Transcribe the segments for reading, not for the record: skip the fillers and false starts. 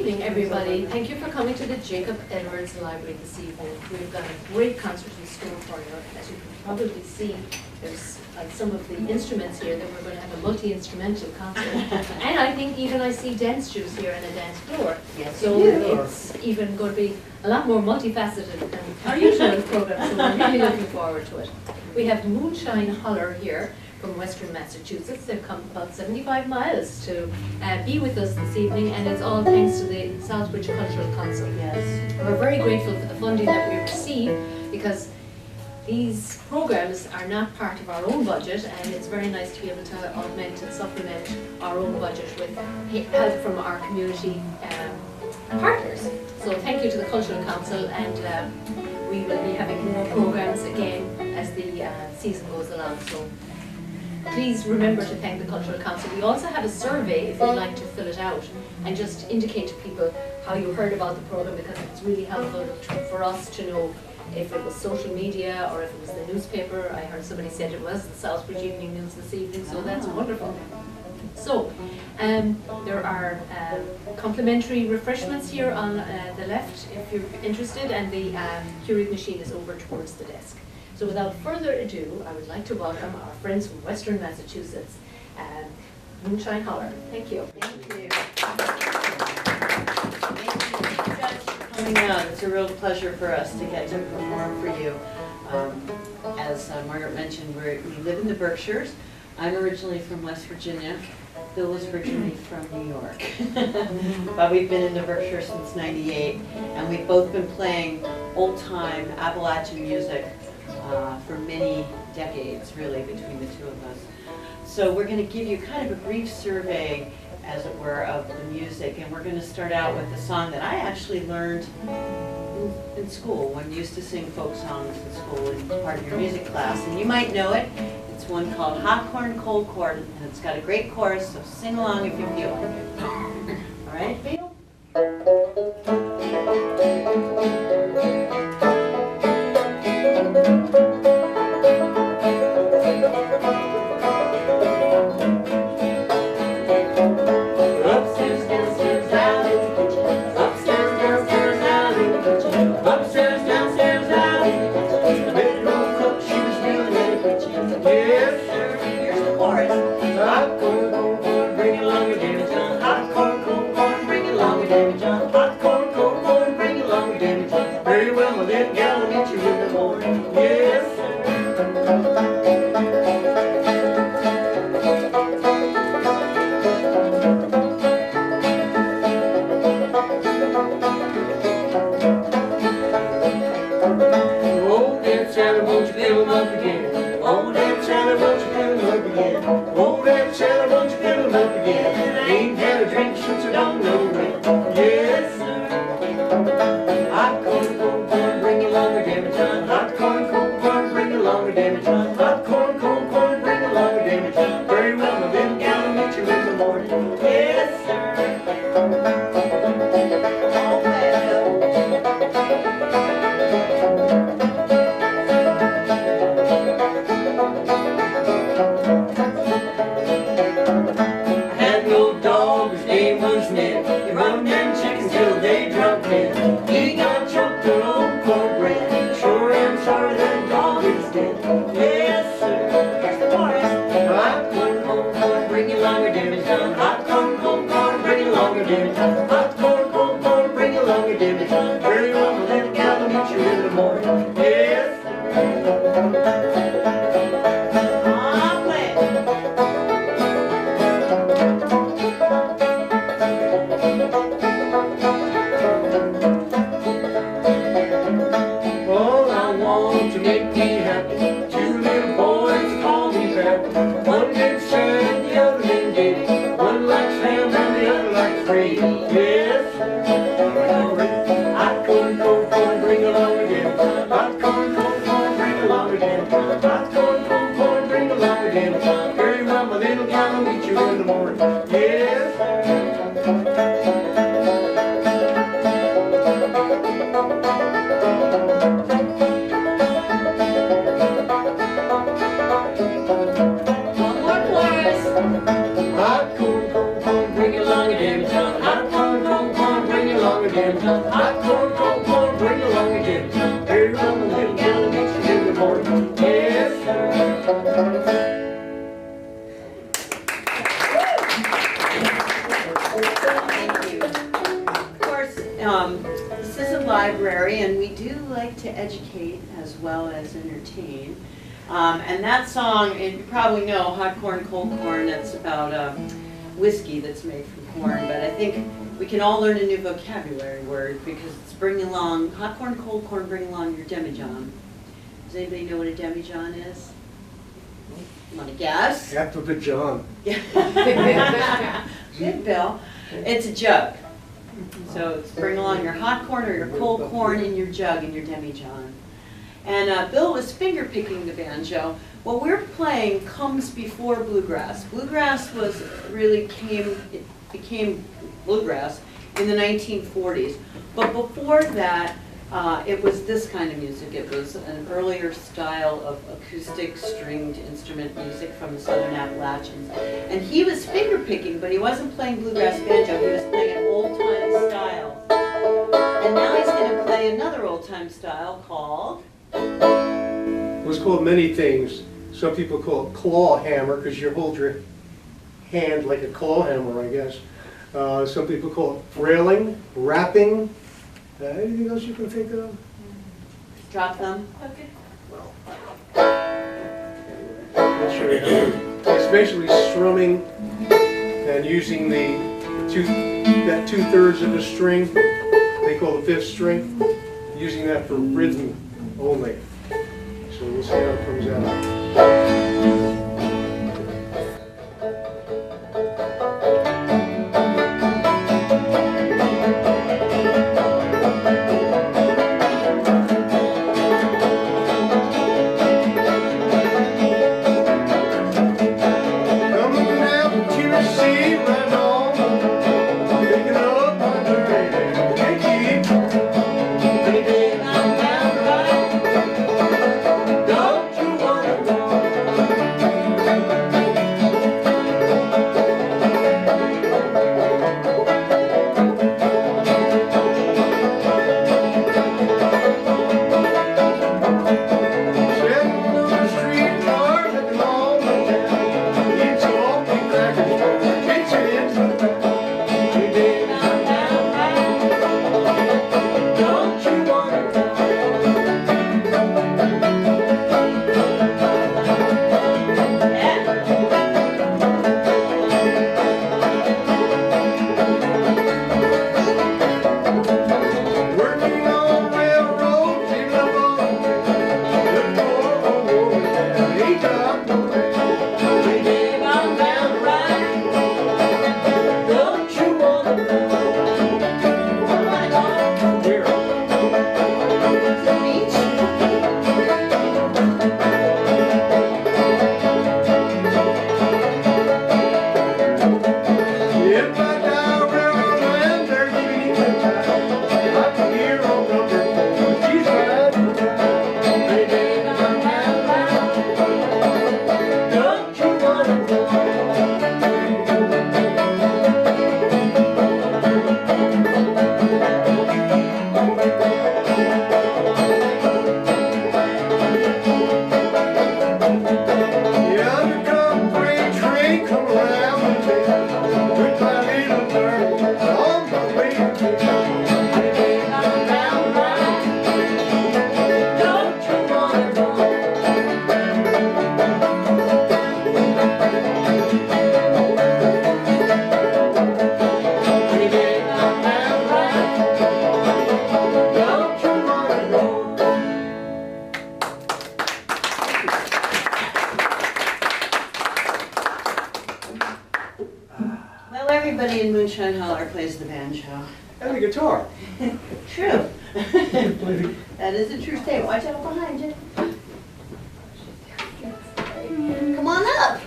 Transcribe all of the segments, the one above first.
evening, everybody. Thank you for coming to the Jacob Edwards Library this evening. We've got a great concert in store for you. As you can probably see, there's some of the instruments here that we're going to have a multi-instrumental concert. And I think even I see dance shoes here and a dance floor. Yes, so it's even going to be a lot more multifaceted than our usual program, so we're really looking forward to it. We have Moonshine Holler here from Western Massachusetts. They've come about 75 miles to be with us this evening, and it's all thanks to the Southbridge Cultural Council. Yes. We're very grateful for the funding that we receive, because these programs are not part of our own budget, and it's very nice to be able to augment and supplement our own budget with help from our community partners. So thank you to the Cultural Council, and we will be having more programs again as the season goes along. So please remember to thank the Cultural Council. We also have a survey if you'd like to fill it out and just indicate to people how you heard about the program, because it's really helpful for us to know if it was social media or if it was the newspaper. I heard somebody said it was the Southbridge Evening News this evening, so that's wonderful. So there are complimentary refreshments here on the left if you're interested, and the Keurig machine is over towards the desk. So without further ado, I would like to welcome our friends from Western Massachusetts, Moonshine Holler. Thank you. Thank you. Thank you guys for coming out. It's a real pleasure for us to get to perform for you. As Margaret mentioned, we live in the Berkshires. I'm originally from West Virginia. Bill is originally from New York. But we've been in the Berkshires since '98, and we've both been playing old-time Appalachian music for many decades, really, between the two of us. So we're going to give you kind of a brief survey, as it were, of the music, and we're going to start out with a song that I actually learned in school, when we used to sing folk songs in school in part of your music class, and you might know it. It's one called Hot Corn, Cold Corn, and it's got a great chorus, so sing along if you feel like it. All right, Bill? Hot corn, bring it along, Davy John. Hot corn, bring again. Hot corn, cold corn, bring along again. Here come the little girl, makes you in the morning. Yes, sir. Thank you. Of course, this is a library, and we do like to educate as well as entertain. And that song, and you probably know, Hot Corn, Cold Corn, that's about whiskey that's made from corn, but I think we can all learn a new vocabulary word because it's bring along, hot corn, cold corn, bring along your demijohn. Does anybody know what a demijohn is? You want to guess? Half of a John. Yeah. Good, Bill. It's a jug. So it's bring along your hot corn or your cold corn in your jug and your demijohn. And Bill was finger picking the banjo. What we're playing comes before bluegrass. Bluegrass it became bluegrass in the 1940s. But before that, it was this kind of music. It was an earlier style of acoustic stringed instrument music from the Southern Appalachians. And he was finger picking, but he wasn't playing bluegrass banjo. He was playing an old time style. And now he's going to play another old time style called... It was called many things. Some people call it claw hammer because you hold your hand like a claw hammer, I guess. Some people call it frailing, rapping. Anything else you can think of? Drop them. I'll show you how. It's basically strumming and using that 2/3 of the string. They call the 5th string. Using that for rhythm only. So we'll see how it comes out. Well, everybody in Moonshine Holler plays the banjo. And the guitar. True. That is a true statement. Watch out behind you. Come on up.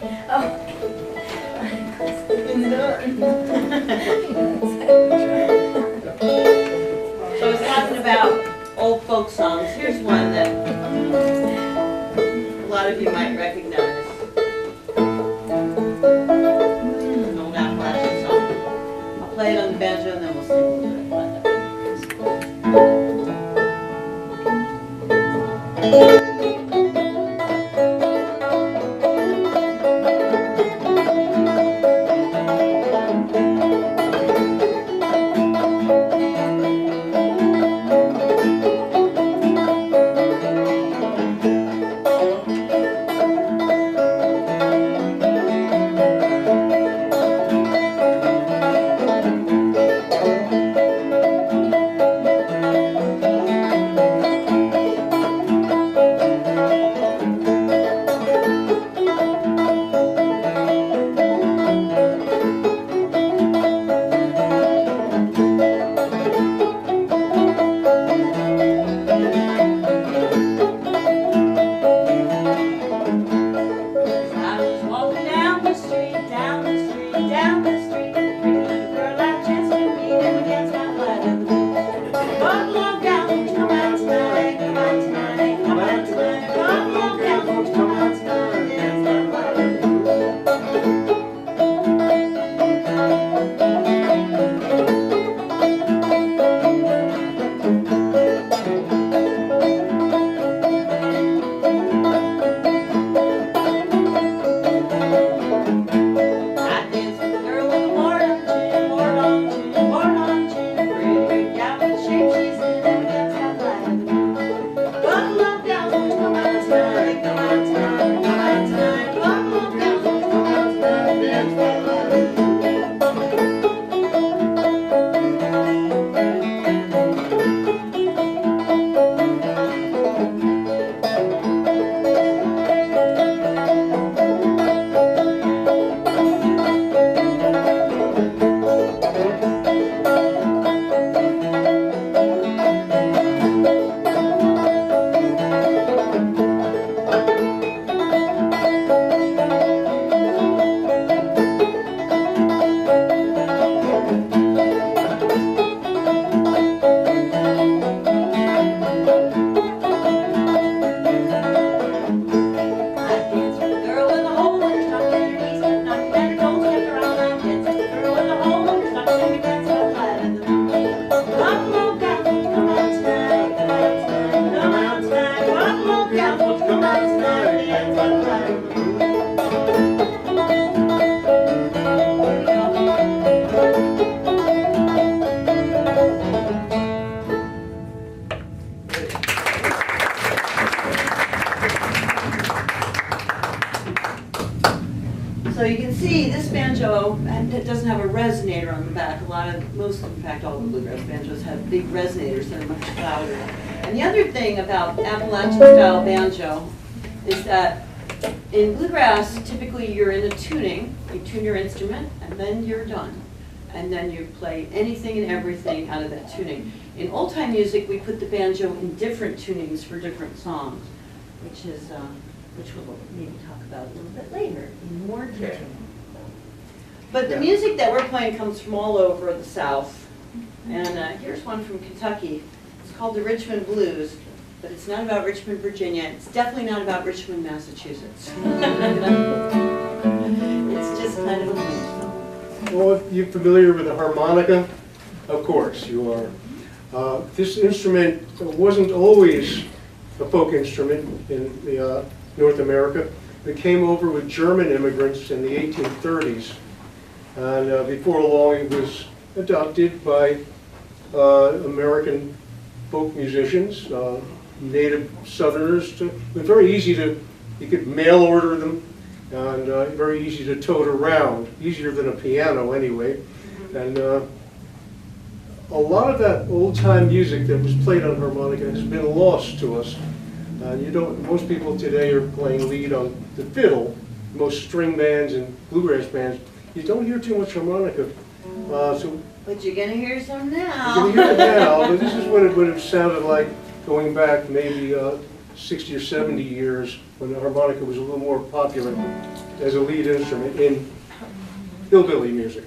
So I was talking about old folk songs. Here's one that a lot of you might recognize. An old Appalachian song. I'll play it on the banjo and then we'll sing a little bit. So you can see this banjo, and it doesn't have a resonator on the back. In fact, all the bluegrass banjos have big resonators that are much louder. And the other thing about Appalachian style banjo is that in bluegrass, typically you're in a tuning, you tune your instrument, and then you're done. And then you play anything and everything out of that tuning. In old time music, we put the banjo in different tunings for different songs, which we'll maybe talk about a little bit later in more detail. But the music that we're playing comes from all over the South. And here's one from Kentucky. It's called the Richmond Blues, but it's not about Richmond, Virginia. It's definitely not about Richmond, Massachusetts. It's just kind of a blues song. Well, if you're familiar with the harmonica, of course you are. This instrument wasn't always a folk instrument in North America. It came over with German immigrants in the 1830s. And before long it was adopted by American folk musicians, native Southerners. It was very easy to, you could mail order them, and very easy to tote around, easier than a piano anyway. And a lot of that old-time music that was played on harmonica has been lost to us. Most people today are playing lead on the fiddle. Most string bands and bluegrass bands, you don't hear too much harmonica. But you're going to hear some now. You can hear it now, but this is what it would have sounded like going back maybe 60 or 70 years when the harmonica was a little more popular as a lead instrument in hillbilly music.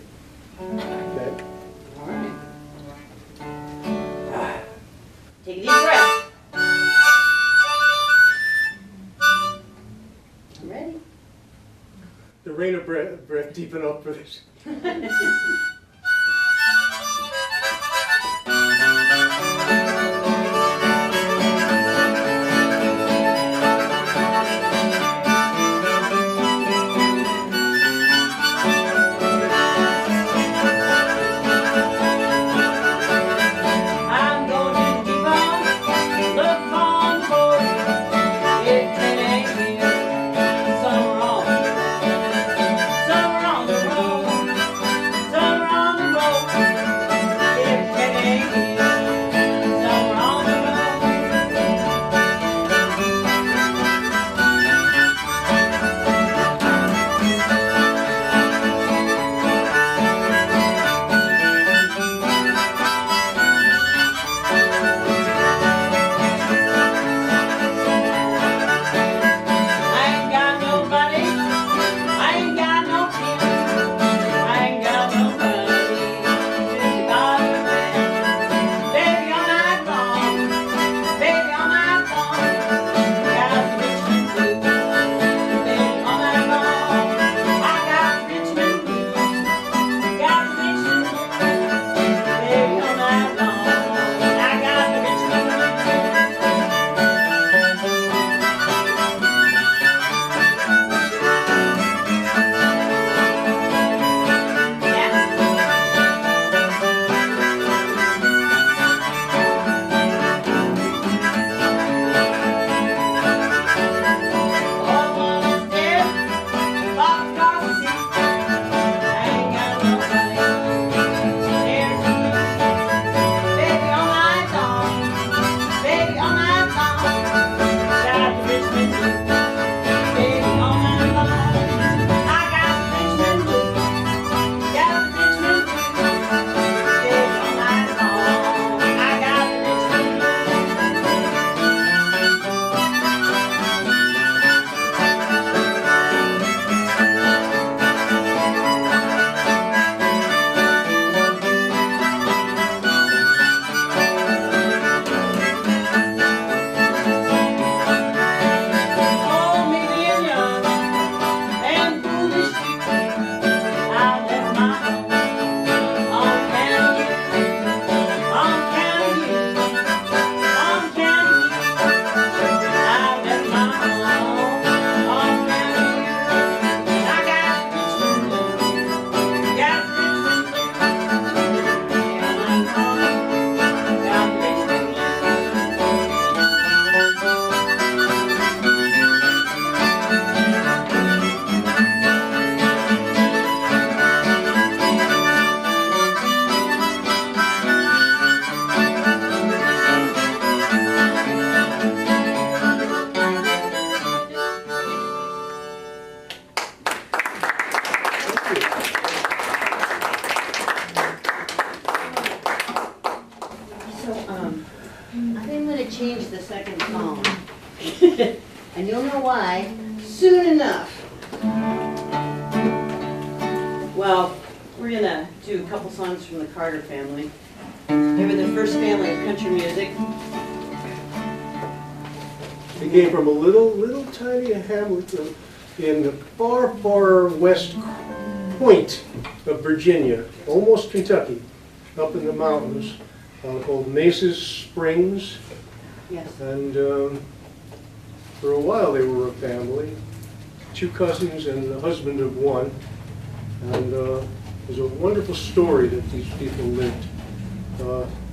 Okay. All right. Take a deep breath. I'm ready. The rain of breath deep enough for this. I think I'm gonna change the second song. And you'll know why soon enough. Well, we're gonna do a couple songs from the Carter family. They were the first family of country music. They came from a little tiny hamlet in the far, far west point of Virginia, almost Kentucky, up in the mountains, called Mace's Springs. Yes. And for a while they were a family, 2 cousins and the husband of one. And it was a wonderful story that these people lived.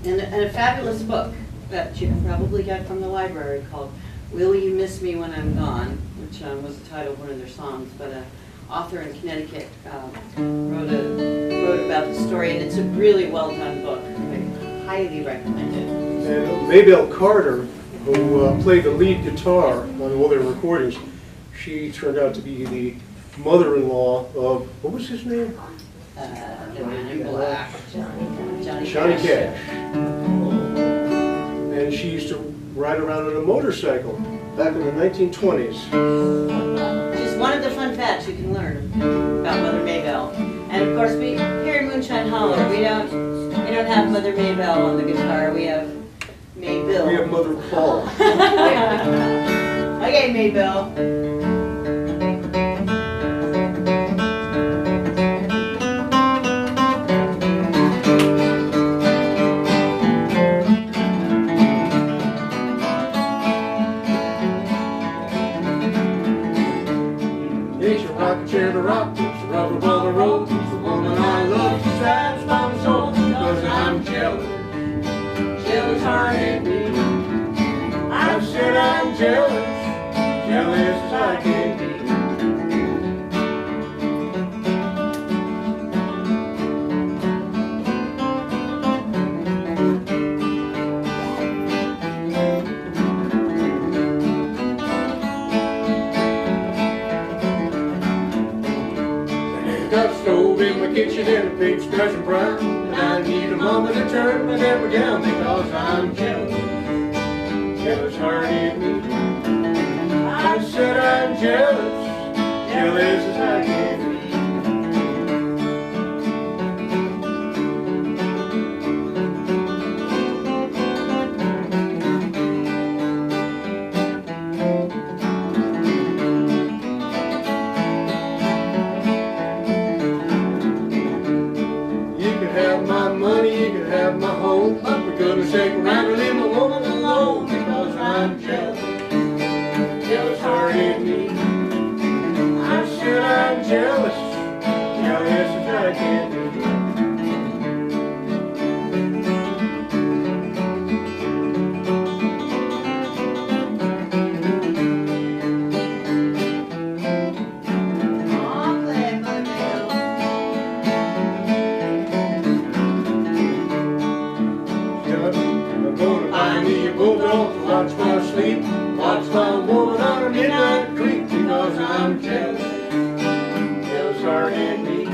And a fabulous book that you probably got from the library called Will You Miss Me When I'm Gone, which was the title of one of their songs, but an author in Connecticut wrote about the story, and it's a really well done book. I highly recommend it. And Maybelle Carter, who played the lead guitar on all their recordings, she turned out to be the mother-in-law of, what was his name? The Man in Black. Johnny Cash. And she used to ride around on a motorcycle back in the 1920s. Just one of the fun facts you can learn about Mother Maybelle. And of course, we here in Moonshine Holler, we don't have Mother Maybelle on the guitar. We have Maybelle. We have Mother Paul. Okay, Maybelle. Chair to rock, it's a rubber ball to roll. It's the woman I love, she satisfies my soul. Because I'm jealous, jealous hard at me. I said I'm jealous, jealous as I can be. Got a stove in my kitchen and a pig scratching brown, and I need a moment to turn my hammer down because I'm jealous, jealous hard at me. I said I'm jealous, jealous as I can be. You can have my home, but for goodness sake, around and leave my woman alone because I'm jealous, jealous hard at me. I said I'm jealous, jealous as I can be. Watch my sleep, watch my woman on a midnight creep because I'm jealous, jealous hard at me.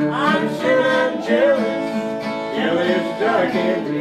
I said I'm jealous, jealous as I can be.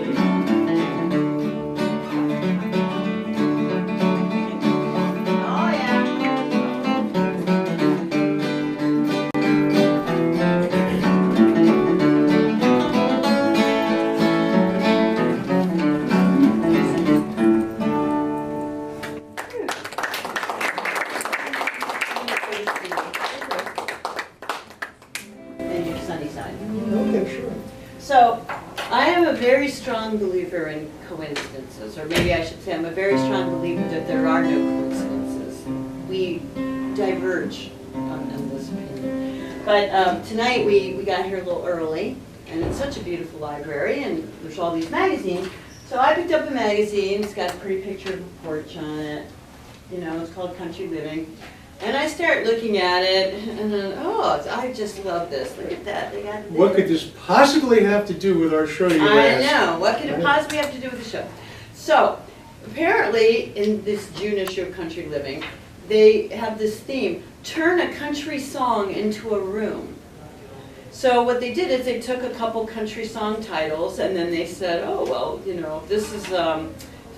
So, I am a very strong believer in coincidences, or maybe I should say I'm a very strong believer that there are no coincidences. We diverge on this opinion. But tonight we got here a little early, and it's such a beautiful library, and there's all these magazines. So I picked up a magazine, it's got a pretty picture of a porch on it. You know, it's called Country Living. And I start looking at it, and then, oh, I just love this. Look at that. They got what could this possibly have to do with our show? You I asked? know. What could it possibly have to do with the show? So, apparently, in this June issue of Country Living, they have this theme, turn a country song into a room. So what they did is they took a couple country song titles and then they said, oh, well, you know, this is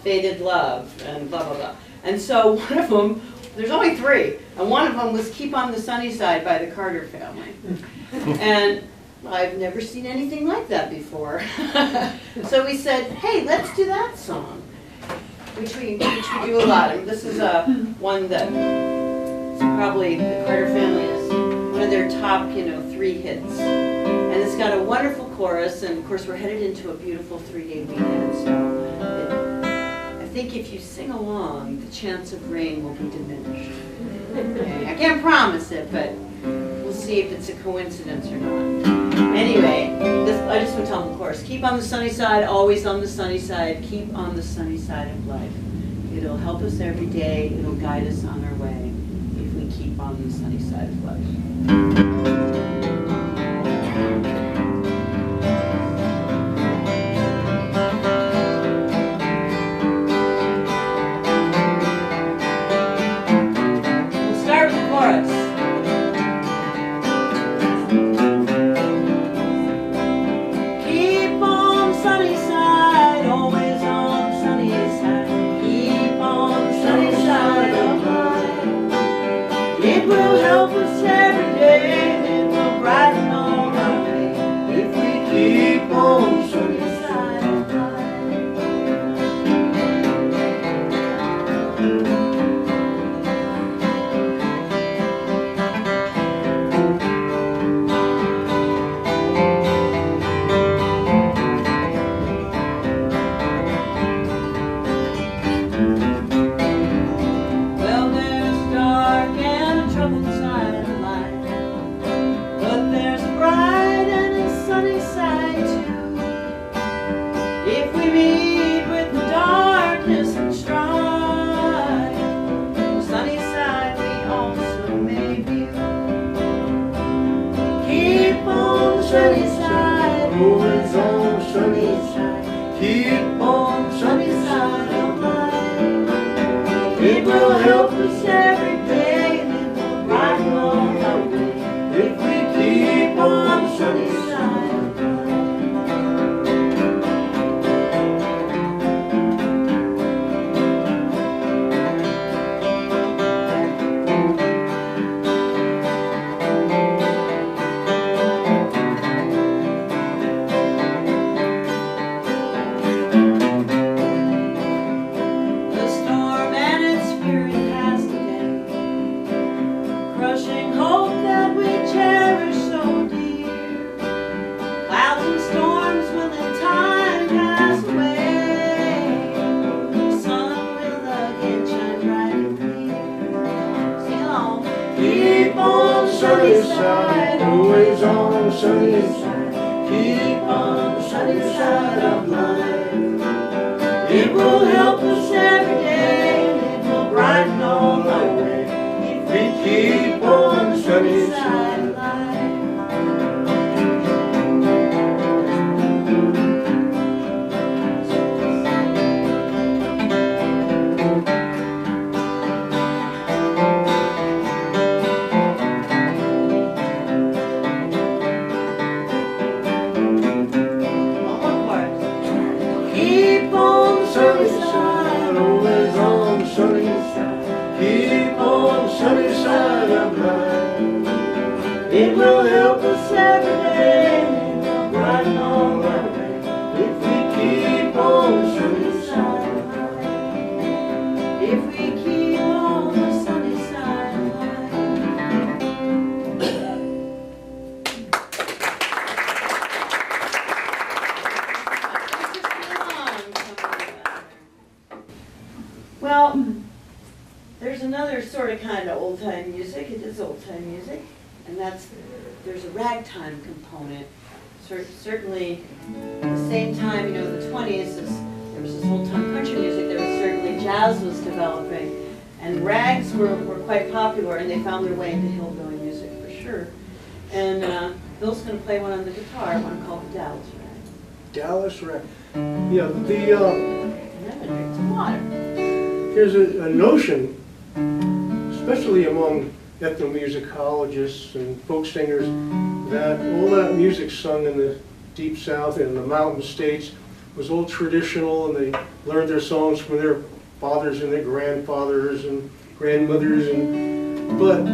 Faded Love and blah, blah, blah. And so one of them, there's only 3, and one of them was Keep on the Sunny Side by the Carter Family. And I've never seen anything like that before. So we said, hey, let's do that song, which we do a lot. And this is one that is probably the Carter Family is one of their top, 3 hits. And it's got a wonderful chorus, and of course we're headed into a beautiful 3-day weekend. So I think if you sing along, the chance of rain will be diminished. Okay, I can't promise it, but we'll see if it's a coincidence or not. Anyway, I just want to tell them the chorus. Keep on the sunny side, always on the sunny side. Keep on the sunny side of life. It'll help us every day. It'll guide us on our way if we keep on the sunny side of life. Well, there's another sort of kind of old-time music. It is old-time music, and there's a ragtime component. Certainly, at the same time, the 20s, there was this old-time country music. There was certainly jazz was developing, and rags were quite popular, and they found their way into hillbilly music for sure. And Bill's going to play one on the guitar, one called the Dallas Rag. Dallas Rag. Yeah, And I'm going to drink some water. There's a notion, especially among ethnomusicologists and folk singers, that all that music sung in the Deep South and the mountain states was all traditional, and they learned their songs from their fathers and their grandfathers and grandmothers, but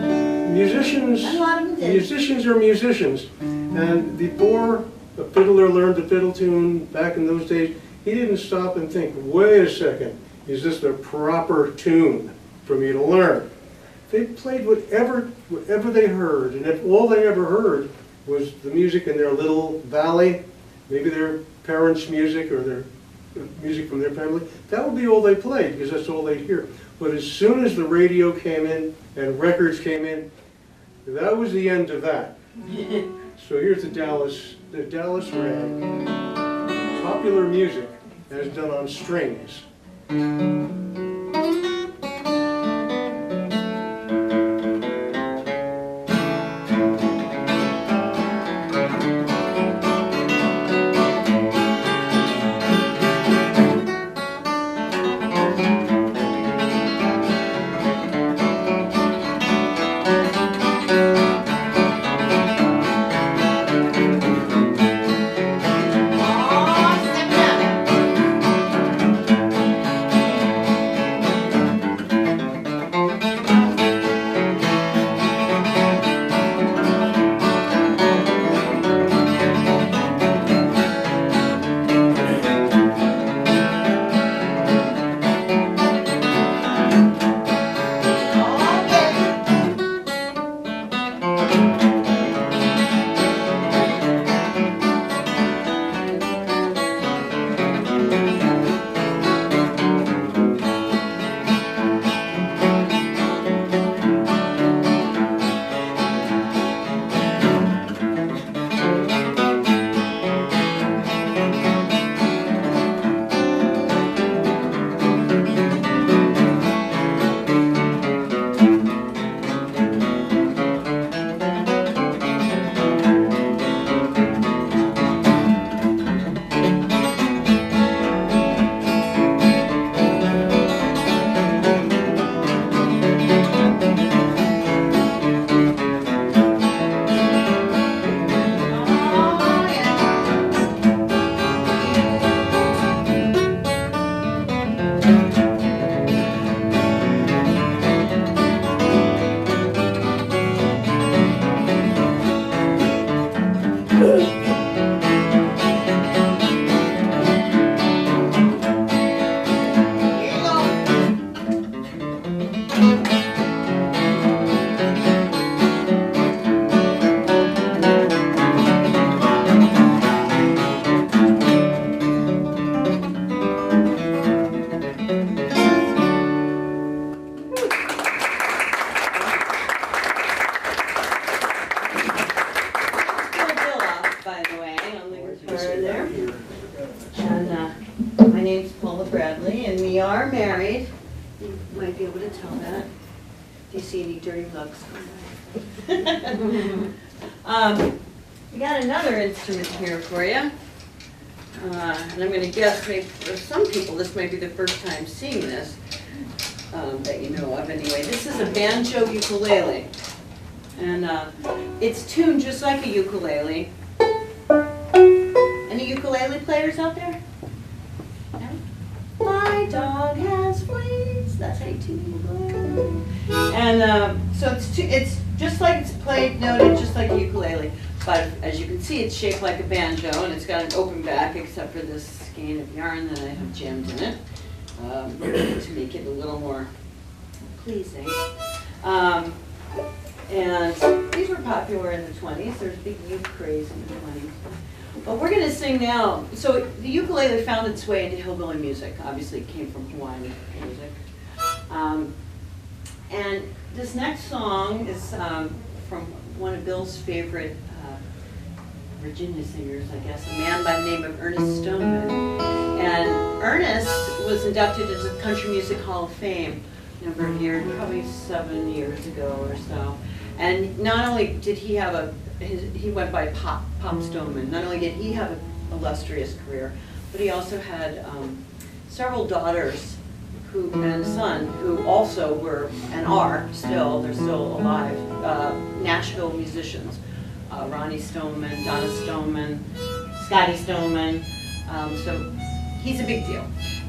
musicians, A lot of them did. musicians are musicians, and before the fiddler learned the fiddle tune back in those days, he didn't stop and think, wait a second, is this the proper tune for me to learn? They played whatever they heard, and if all they ever heard was the music in their little valley, maybe their parents' music or their music from their family, that would be all they played, because that's all they'd hear. But as soon as the radio came in and records came in, that was the end of that. So here's the Dallas Rag, popular music as done on strings. Might be able to tell that. Do you see any dirty looks? We got another instrument here for you. And I'm going to guess, maybe for some people, this may be the first time seeing this, that you know of anyway. This is a banjo ukulele. And it's tuned just like a ukulele. Any ukulele players out there? No? My dog has fleas. That's how you tune ukulele. And so it's just like it's played, noted just like a ukulele. But as you can see, it's shaped like a banjo, and it's got an open back, except for this skein of yarn that I have jammed in it to make it a little more pleasing. And these were popular in the 20s. There's a big youth craze in the 20s. But we're going to sing now. So the ukulele found its way into hillbilly music. Obviously, it came from Hawaiian music. And this next song is from one of Bill's favorite Virginia singers, I guess, a man by the name of Ernest Stoneman. And Ernest was inducted into the Country Music Hall of Fame a number of years, probably 7 years ago or so. And not only did he have he went by Pop Stoneman, not only did he have an illustrious career, but he also had several daughters and a son who also were, and are still, they're still alive, Nashville musicians Ronnie Stoneman, Donna Stoneman, Scotty Stoneman. So he's a big deal.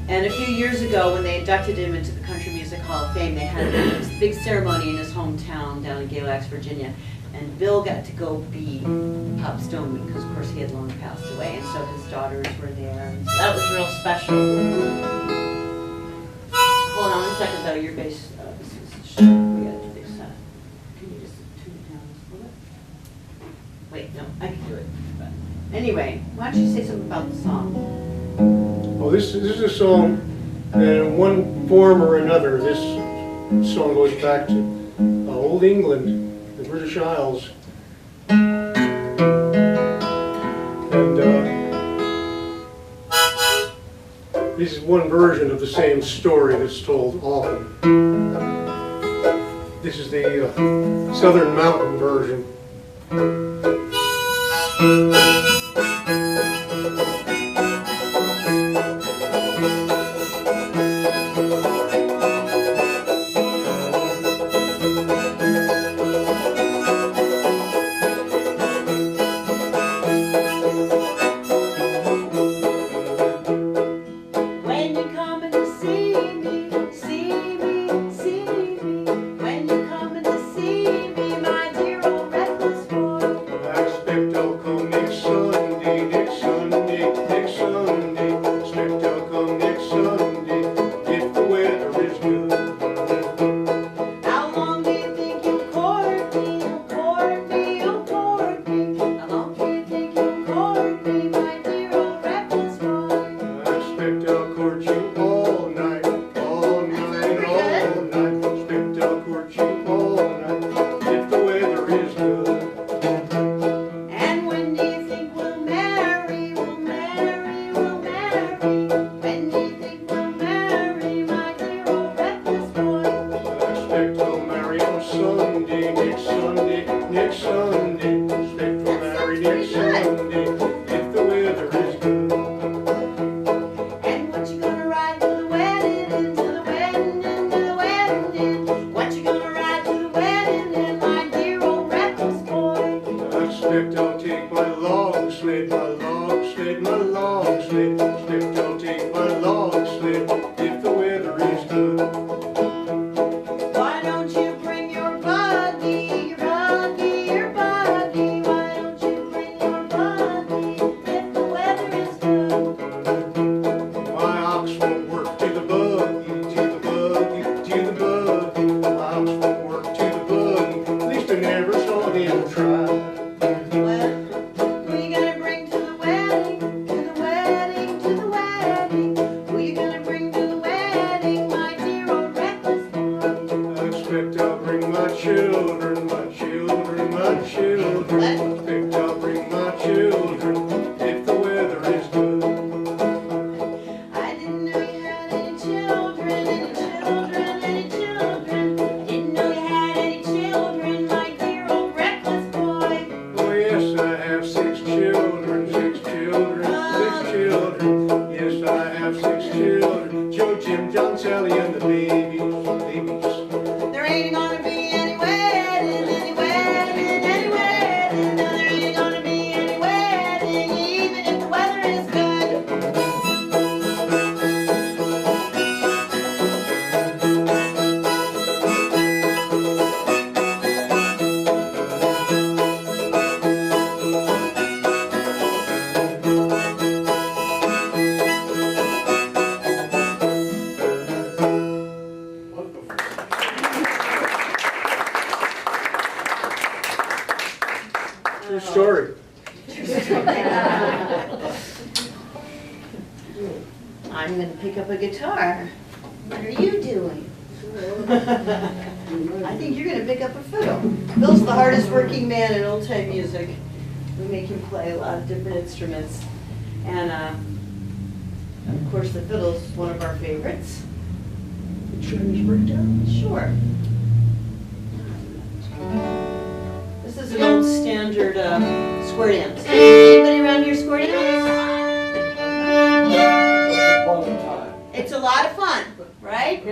And a few years ago, when they inducted him into the Country Music Hall of Fame, they had a big ceremony in his hometown down in Galax, Virginia. And Bill got to go be Pop Stoneman, because of course he had long passed away, and so his daughters were there. And so that was real special. Hold on one second though, your bass, this is short. We gotta fix that. Can you just tune it down a little bit? Wait, no, I can do it. But anyway, why don't you say something about the song? Well, this is a song, and in one form or another, this song goes back to old England, the British Isles. And this is one version of the same story that's told often. This is the Southern Mountain version. Story. I'm going to pick up a guitar. What are you doing? I think you're going to pick up a fiddle. Bill's the hardest working man in old time music. We make him play a lot of different instruments. And of course the fiddle's one of our favorites. Chinese breakdown? Sure. This is an old standard square dance. Anybody around here square dance? It's a lot of fun, right?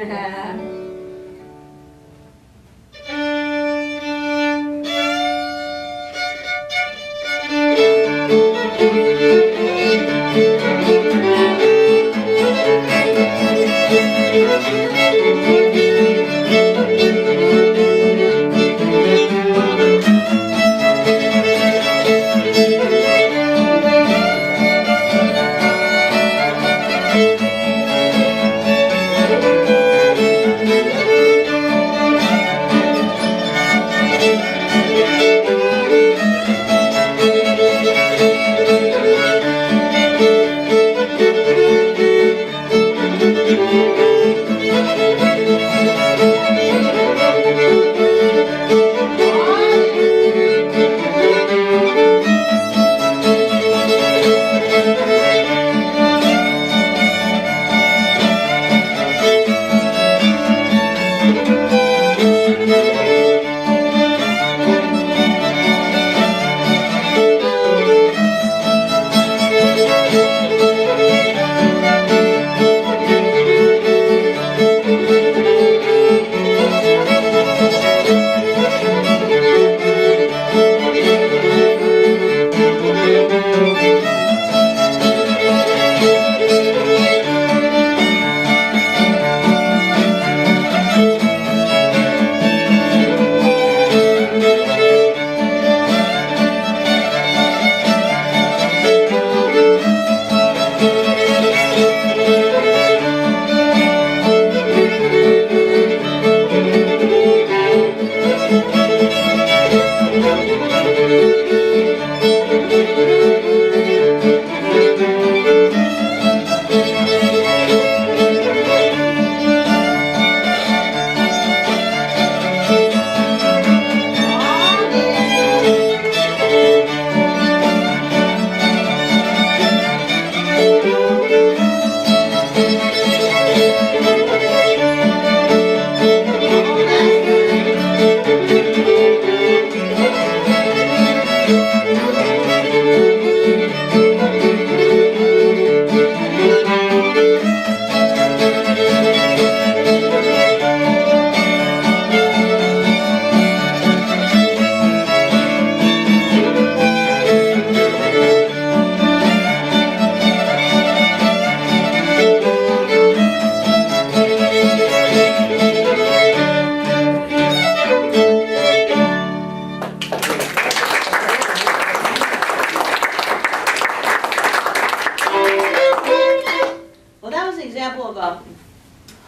example of a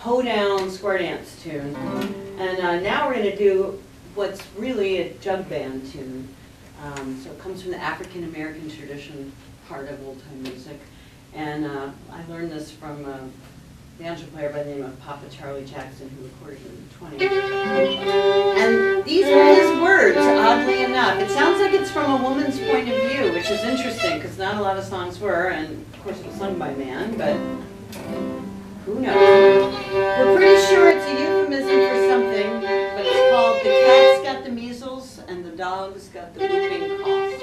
hoedown square dance tune. And now we're going to do what's really a jug band tune. So it comes from the African American tradition part of old time music. And I learned this from a banjo player by the name of Papa Charlie Jackson, who recorded it in the 20s. And these are his words, oddly enough. It sounds like it's from a woman's point of view, which is interesting, because not a lot of songs were, and of course it was sung by a man, but who knows? We're pretty sure it's a euphemism for something, but it's called "The Cat's Got the Measles and the Dog's Got the Whooping Cough."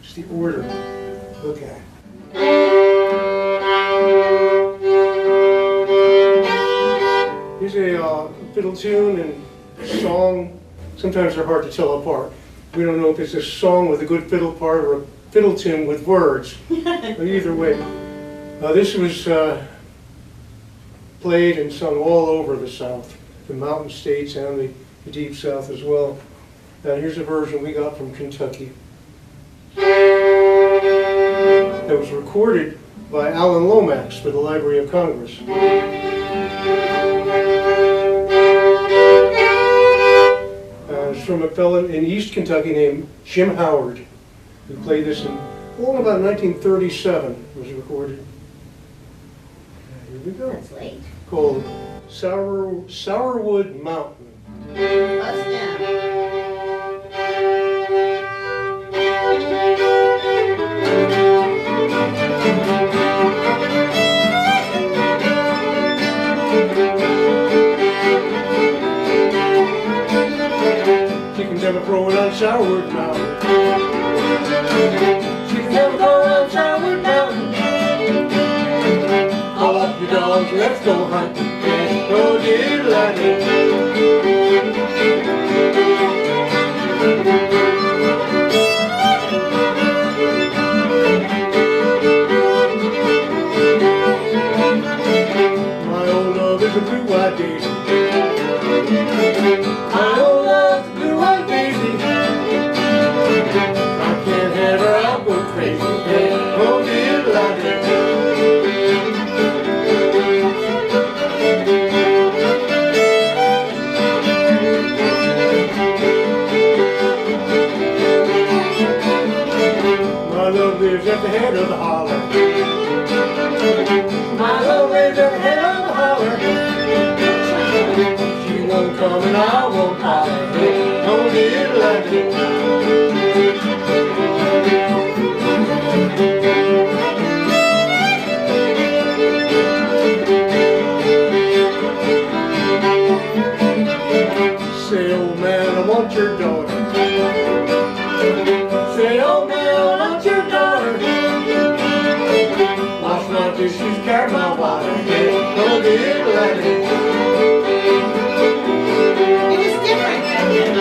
Just the order. Okay. Here's a fiddle tune and song. Sometimes they're hard to tell apart. We don't know if it's a song with a good fiddle part or a fiddle tune with words. But either way, this was played and sung all over the South, the mountain states and the deep South as well. And here's a version we got from Kentucky that was recorded by Alan Lomax for the Library of Congress. It's from a fellow in East Kentucky named Jim Howard, who played this in about 1937. It was recorded. Here we go. That's late. Called Sourwood Mountain. Bust down. She can never throw it on Sourwood Mountain. She can never throw it on Sourwood Mountain. Call up your dogs, let's go hunting. No diddle-I-dee. come and I won't holler. Hey, no diddle-a-dee. Say, old man, I want your daughter. Say, old man, I want your daughter. Wash my dishes, carry my water. Hey, no diddle-a-dee. It was different back then.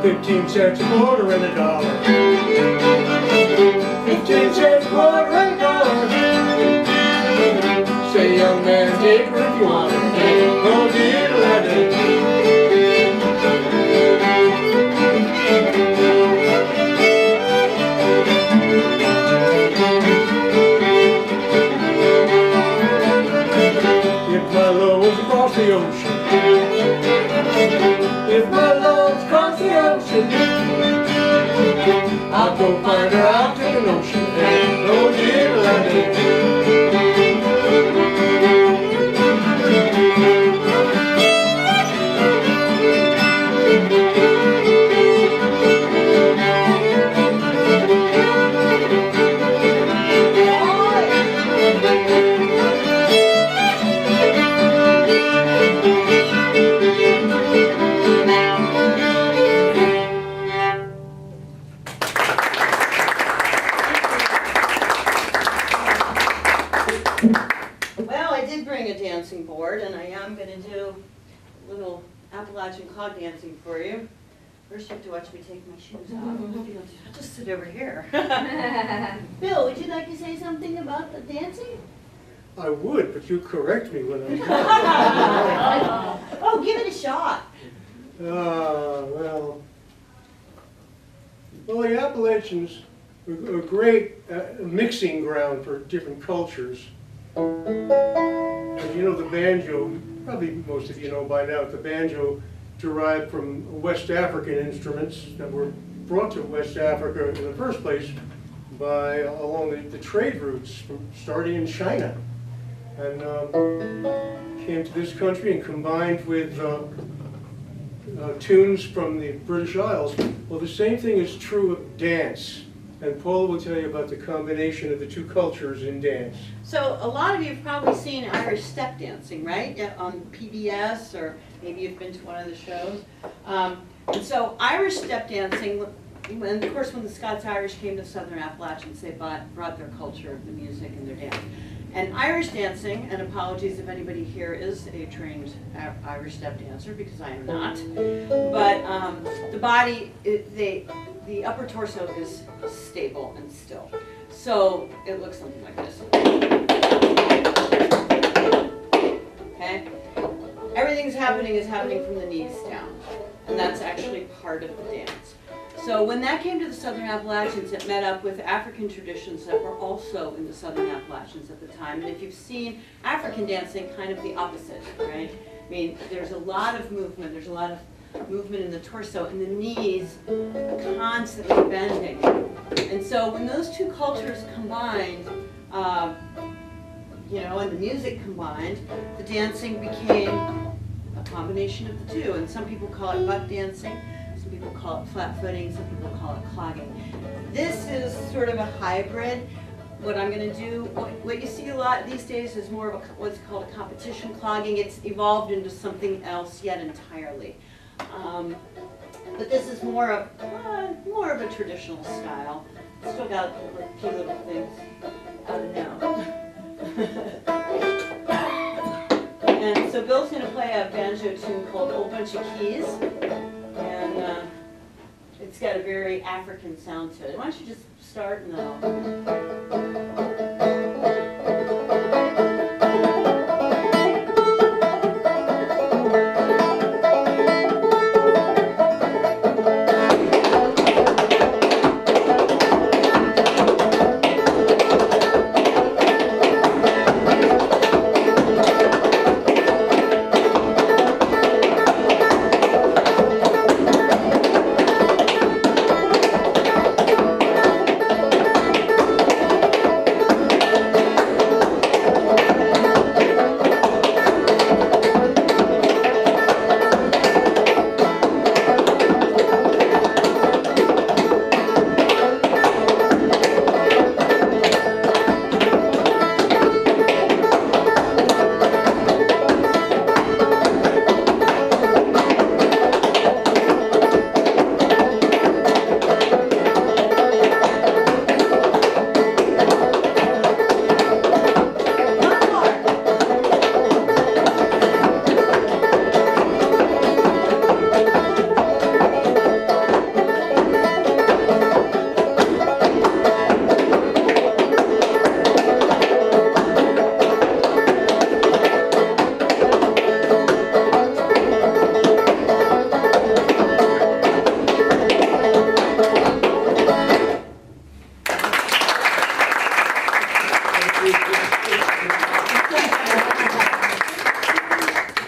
15 cents a quarter and a dollar. 15 cents a quarter and a dollar. Say, young man, take her if you want her. Hey, no diddle-a-dee. If my love's across the ocean, if my love's across the ocean, I'll go find her, I'll take a notion. Hey, no diddle-a-dee. Well, I did bring a dancing board, and I am going to do a little Appalachian clog dancing for you. First, you have to watch me take my shoes off. I'll just sit over here. Bill, would you like to say something about the dancing? I would, but you correct me when I'm done. Oh, give it a shot. Well, the Appalachians are a great mixing ground for different cultures. As you know, the banjo, probably most of you know by now, the banjo derived from West African instruments that were brought to West Africa in the first place by along the trade routes from starting in China, and came to this country and combined with tunes from the British Isles. Well, the same thing is true of dance. And Paul will tell you about the combination of the two cultures in dance. So a lot of you have probably seen Irish step dancing, right? On PBS, or maybe you've been to one of the shows. And so Irish step dancing, and of course when the Scots-Irish came to Southern Appalachians, they brought their culture, the music, and their dance. And Irish dancing, and apologies if anybody here is a trained Irish step dancer, because I am not, but the body, the upper torso is stable and still. So it looks something like this. Okay? Everything's happening is happening from the knees down. And that's actually part of the dance. So when that came to the Southern Appalachians, it met up with African traditions that were also in the Southern Appalachians at the time. And if you've seen African dancing, kind of the opposite, right? I mean, there's a lot of movement. There's a lot of movement in the torso, and the knees constantly bending. And so when those two cultures combined, and the music combined, the dancing became a combination of the two. And some people call it buck dancing, some people call it flat footing, some people call it clogging. This is sort of a hybrid. What I'm going to do, what you see a lot these days is more of what's called a competition clogging. It's evolved into something else yet entirely. But this is more of a traditional style. Still got a few little things out of now. And so Bill's going to play a banjo tune called Old Bunch of Keys, and it's got a very African sound to it. Why don't you just start and then I'll...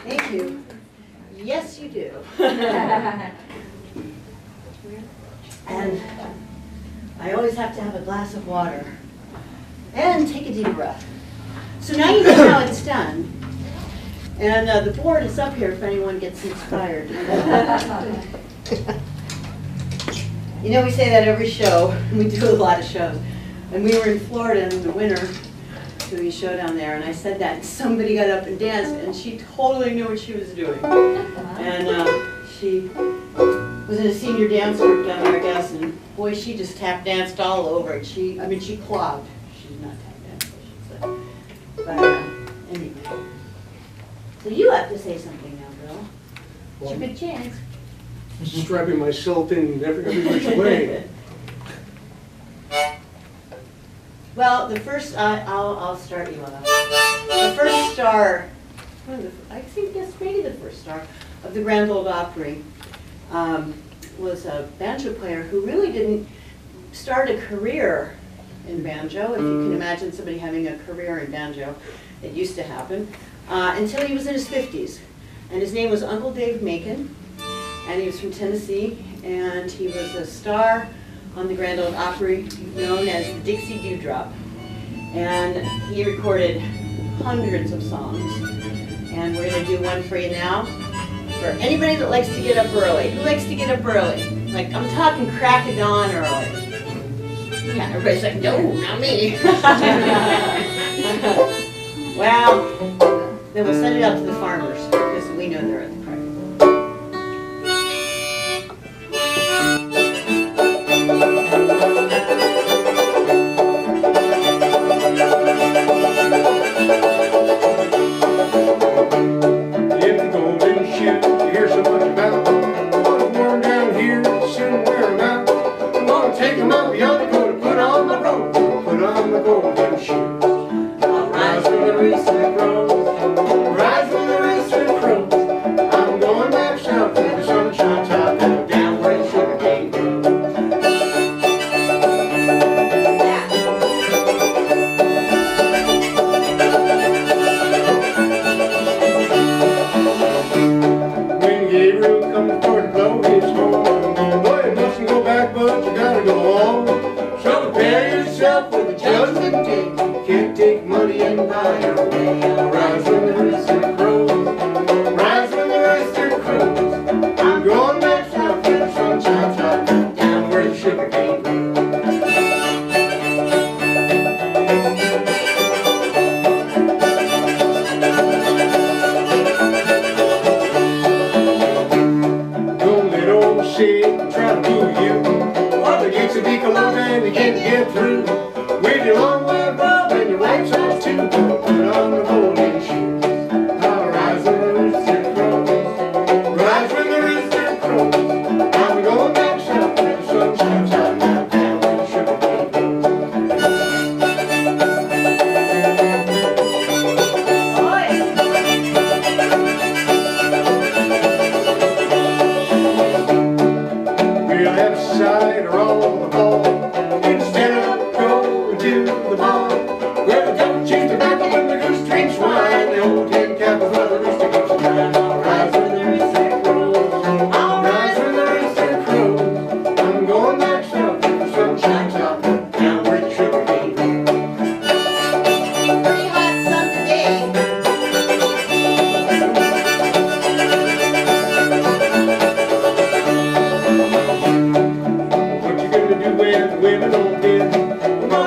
Thank you. Yes, you do. And I always have to have a glass of water and take a deep breath. So now you know how it's done. And the board is up here if anyone gets inspired. You know, we say that every show. We do a lot of shows. And we were in Florida in the winter doing a show down there, and I said that, and somebody got up and danced, and she totally knew what she was doing. And she was in a senior dance group down there, I guess, and boy, she just tap danced all over it. She clogged. She's not tap danced, I should say. But anyway. So you have to say something now, Bill. It's your good chance. Strapping myself in every which way. Well, the first, I'll start you off. The first star, I think yes, maybe the first star of the Grand Ole Opry was a banjo player who really didn't start a career in banjo, if you can imagine somebody having a career in banjo. It used to happen, until he was in his 50s. And his name was Uncle Dave Macon, and he was from Tennessee, and he was a star on the Grand Ole Opry, known as the Dixie Dewdrop. And he recorded hundreds of songs. And we're going to do one for you now. For anybody that likes to get up early. Who likes to get up early? Like, I'm talking crack of dawn early. Yeah, everybody's like, no, not me. Well, then we'll send it out to the farmers, because we know they're at the crack of dawn.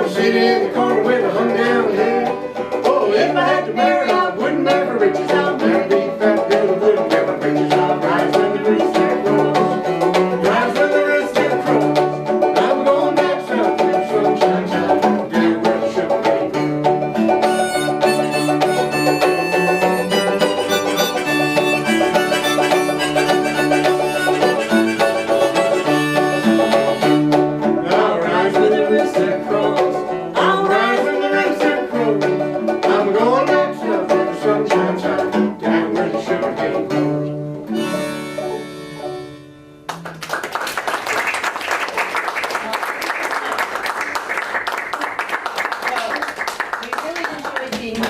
Sit in the corner with a hung down head. Oh, if I had to marry, I wouldn't marry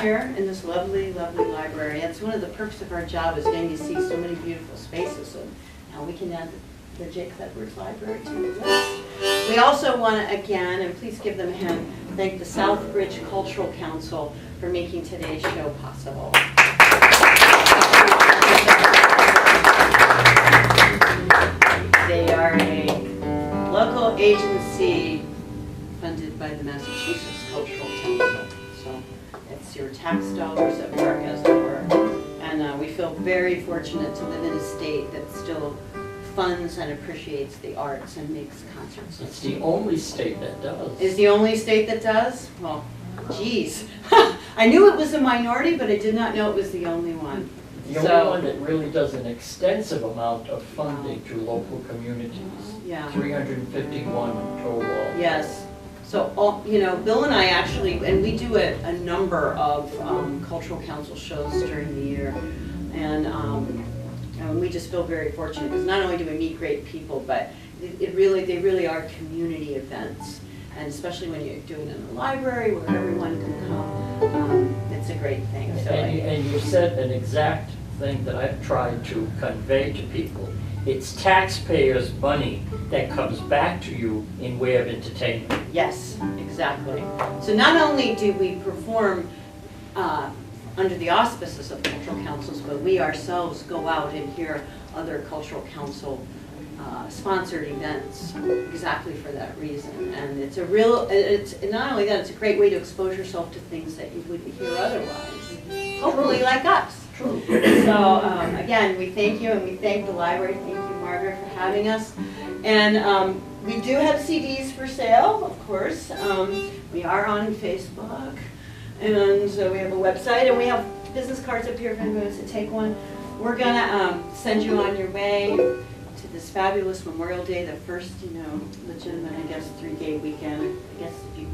here in this lovely, lovely library. It's one of the perks of our job is getting to see so many beautiful spaces, and now we can add the Jacob Edwards Library to the list. We also want to, again, and please give them a hand, thank the Southbridge Cultural Council for making today's show possible. They are a local agency funded by the Massachusetts Cultural Council. So it's your tax dollars at work, as it were. And we feel very fortunate to live in a state that still funds and appreciates the arts and makes concerts. It's the only state that does. Is the only state that does? Well, geez. I knew it was a minority, but I did not know it was the only one. The only one that really does an extensive amount of funding to local communities. Yeah. 351 total. Yes. So, Bill and I actually, and we do a number of cultural council shows during the year. And we just feel very fortunate because not only do we meet great people, but they really are community events. And especially when you're doing it in the library where everyone can come, it's a great thing. So And you said an exact thing that I've tried to convey to people. It's taxpayers' money that comes back to you in way of entertainment. yes, exactly. So not only do we perform under the auspices of cultural councils, but we ourselves go out and hear other cultural council sponsored events exactly for that reason. And it's not only that, it's a great way to expose yourself to things that you wouldn't hear otherwise, hopefully like us. True. So again, we thank you, and we thank the library. Thank you, Margaret, for having us. And we do have CDs for sale, of course. We are on Facebook, and so we have a website, and we have business cards up here if anyone wants to take one. We're gonna send you on your way to this fabulous Memorial Day, the first, legitimate, I guess, 3-day weekend. I guess if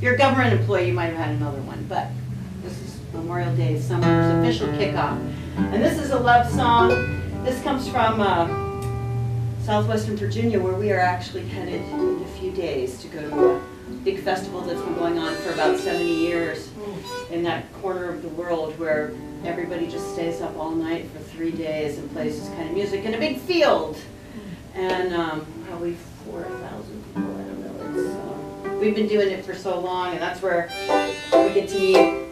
you're a government employee, you might have had another one, but this is Memorial Day, summer's official kickoff. And this is a love song. This comes from southwestern Virginia, where we are actually headed in a few days to go to a big festival that's been going on for about 70 years in that corner of the world where everybody just stays up all night for 3 days and plays this kind of music in a big field. And probably 4,000 people, I don't know. We've been doing it for so long, and that's where we get to meet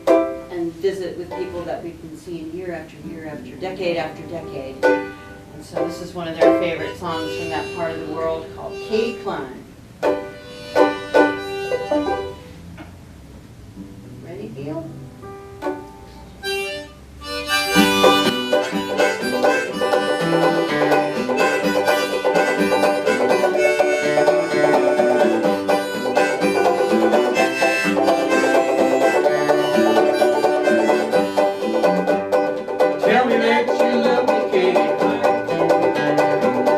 and visit with people that we've been seeing year after year after decade after decade. And so this is one of their favorite songs from that part of the world called Katie Klein. Ready, Neil? Tell me that you love me, Katie Klein.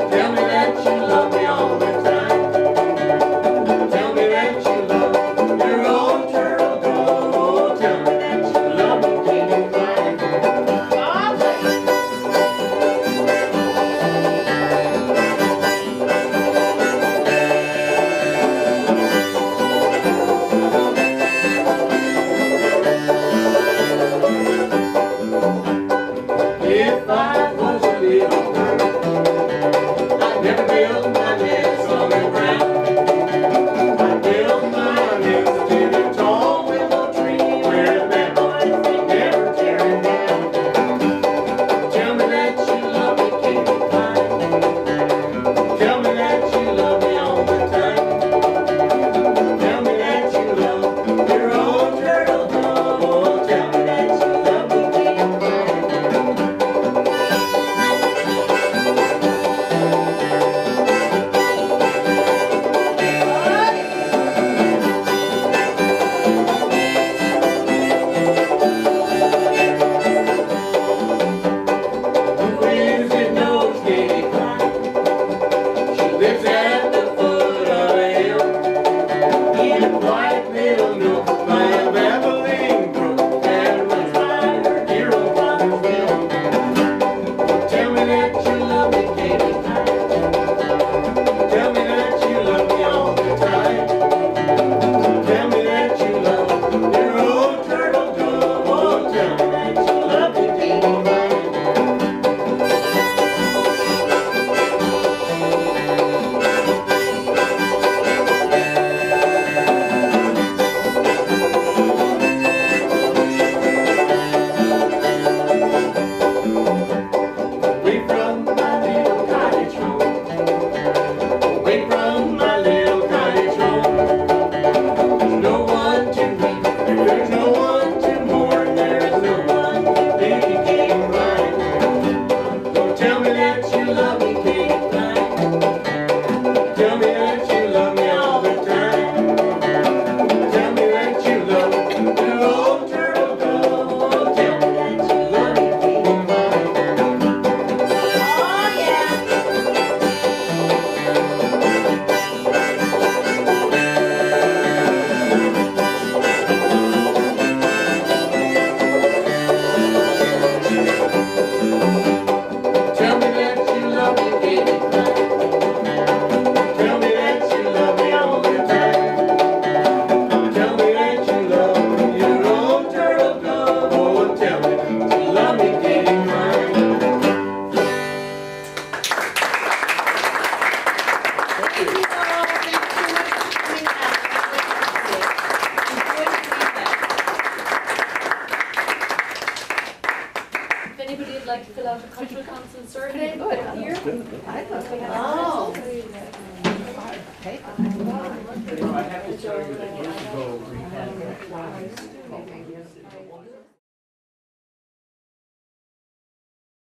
Tell me that you love me all the time. Tell me that you love your old turtle dove. Oh, tell me that. Thank you all, thank you so much for coming out. Enjoy the feedback. If anybody would like to fill out a cultural council survey here. Oh. You know, I have to tell you that years ago, we had